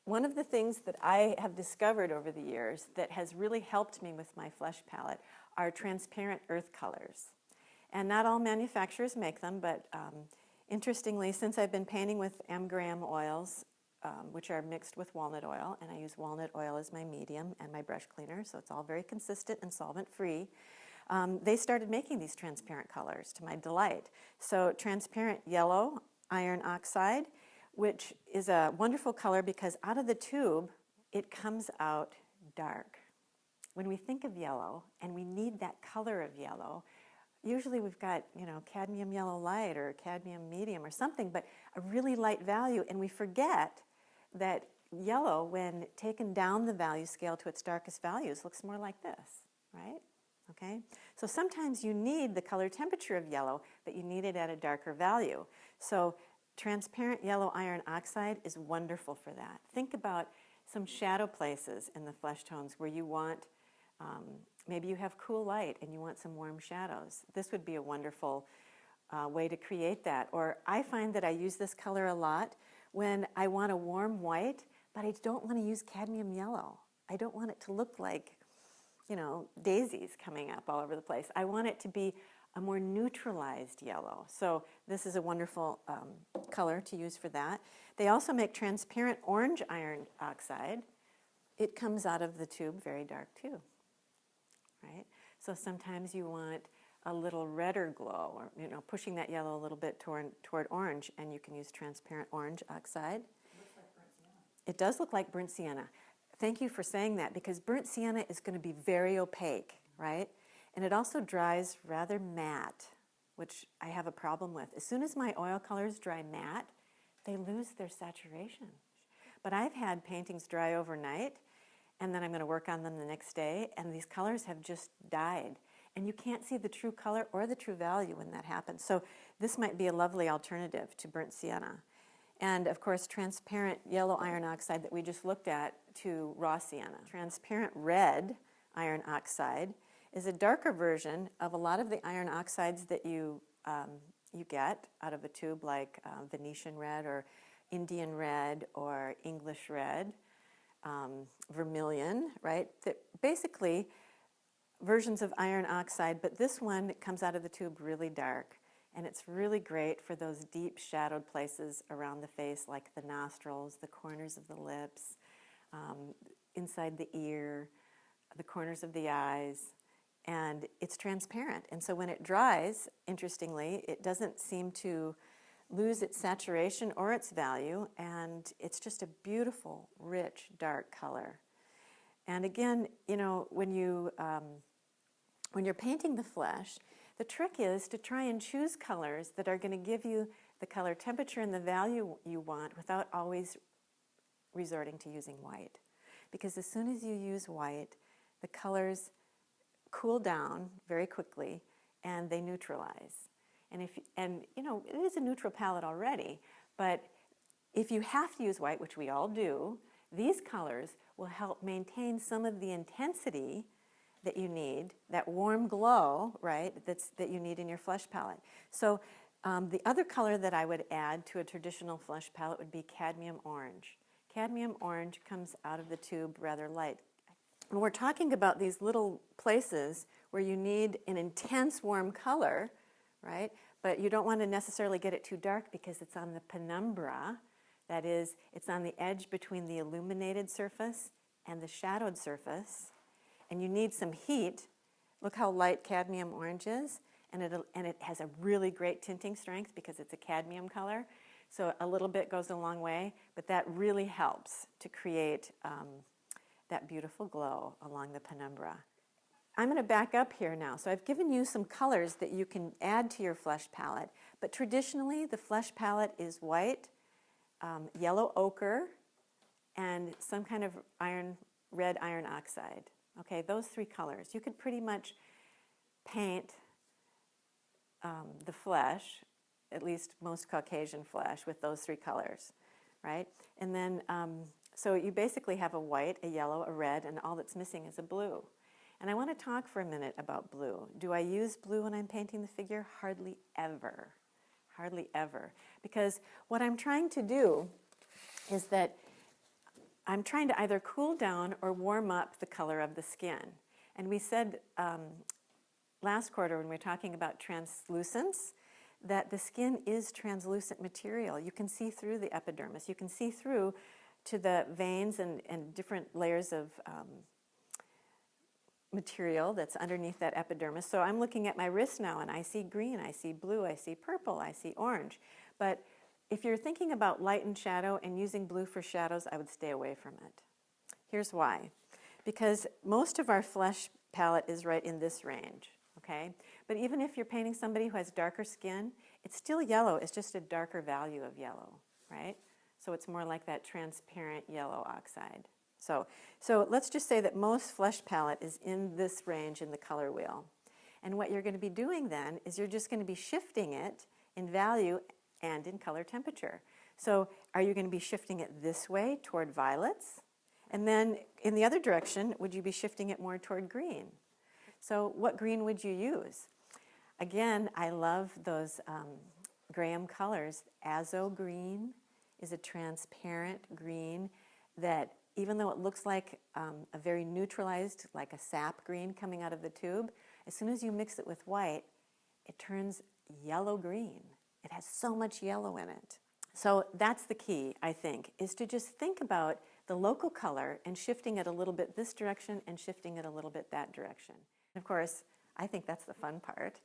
One of the things that I have discovered over the years that has really helped me with my flesh palette are transparent earth colors. And not all manufacturers make them, but interestingly, since I've been painting with amgram oils, which are mixed with walnut oil, and I use walnut oil as my medium and my brush cleaner, so it's all very consistent and solvent-free, they started making these transparent colors to my delight. So transparent yellow iron oxide, which is a wonderful color because out of the tube, it comes out dark. When we think of yellow and we need that color of yellow, usually we've got, cadmium yellow light or cadmium medium or something, but a really light value, and we forget that yellow, when taken down the value scale to its darkest values, looks more like this, right? Okay? So sometimes you need the color temperature of yellow, but you need it at a darker value. So transparent yellow iron oxide is wonderful for that. Think about some shadow places in the flesh tones where you want, maybe you have cool light and you want some warm shadows. This would be a wonderful way to create that. Or I find that I use this color a lot when I want a warm white, but I don't want to use cadmium yellow. I don't want it to look like, daisies coming up all over the place. I want it to be a more neutralized yellow. So this is a wonderful color to use for that. They also make transparent orange iron oxide. It comes out of the tube very dark too, right? So sometimes you want a little redder glow, or pushing that yellow a little bit toward orange, and you can use transparent orange oxide. It looks like burnt sienna. It does look like burnt sienna. Thank you for saying that, because burnt sienna is going to be very opaque, right? And it also dries rather matte, which I have a problem with. As soon as my oil colors dry matte, they lose their saturation. But I've had paintings dry overnight, and then I'm going to work on them the next day, and these colors have just died. And you can't see the true color or the true value when that happens. So this might be a lovely alternative to burnt sienna. And of course, transparent yellow iron oxide that we just looked at to raw sienna. Transparent red iron oxide is a darker version of a lot of the iron oxides that you get out of a tube, like Venetian red or Indian red or English red, vermilion, right? That basically versions of iron oxide, but this one comes out of the tube really dark. And it's really great for those deep shadowed places around the face, like the nostrils, the corners of the lips, inside the ear, the corners of the eyes. And it's transparent. And so when it dries, interestingly, it doesn't seem to lose its saturation or its value. And it's just a beautiful, rich, dark color. And again, when you're painting the flesh, the trick is to try and choose colors that are going to give you the color temperature and the value you want without always resorting to using white. Because as soon as you use white, the colors cool down very quickly and they neutralize. And it is a neutral palette already, but if you have to use white, which we all do, these colors will help maintain some of the intensity that you need, that warm glow, right, that you need in your flesh palette. So the other color that I would add to a traditional flesh palette would be cadmium orange. Cadmium orange comes out of the tube rather light. And we're talking about these little places where you need an intense warm color, right, but you don't want to necessarily get it too dark because it's on the penumbra. That is, it's on the edge between the illuminated surface and the shadowed surface. And you need some heat. Look how light cadmium orange is, and it has a really great tinting strength because it's a cadmium color. So a little bit goes a long way, but that really helps to create that beautiful glow along the penumbra. I'm going to back up here now. So I've given you some colors that you can add to your flesh palette, but traditionally the flesh palette is white, yellow ochre, and some kind of red iron oxide. Okay, those three colors. You could pretty much paint the flesh, at least most Caucasian flesh, with those three colors, right? And then, so you basically have a white, a yellow, a red, and all that's missing is a blue. And I want to talk for a minute about blue. Do I use blue when I'm painting the figure? Hardly ever. Hardly ever. Because what I'm trying to do is that I'm trying to either cool down or warm up the color of the skin. And we said last quarter when we were talking about translucence that the skin is translucent material. You can see through the epidermis. You can see through to the veins and different layers of material that's underneath that epidermis. So I'm looking at my wrist now and I see green, I see blue, I see purple, I see orange. But if you're thinking about light and shadow and using blue for shadows, I would stay away from it. Here's why. Because most of our flesh palette is right in this range, okay? But even if you're painting somebody who has darker skin, it's still yellow. It's just a darker value of yellow, right? So it's more like that transparent yellow oxide. So let's just say that most flesh palette is in this range in the color wheel. And what you're going to be doing then is you're just going to be shifting it in value and in color temperature. So are you going to be shifting it this way toward violets? And then in the other direction, would you be shifting it more toward green? So what green would you use? Again, I love those Graham colors. Azo green is a transparent green that even though it looks like a very neutralized, like a sap green coming out of the tube, as soon as you mix it with white, it turns yellow-green. It has so much yellow in it. So that's the key, I think, is to just think about the local color and shifting it a little bit this direction and shifting it a little bit that direction. And of course, I think that's the fun part.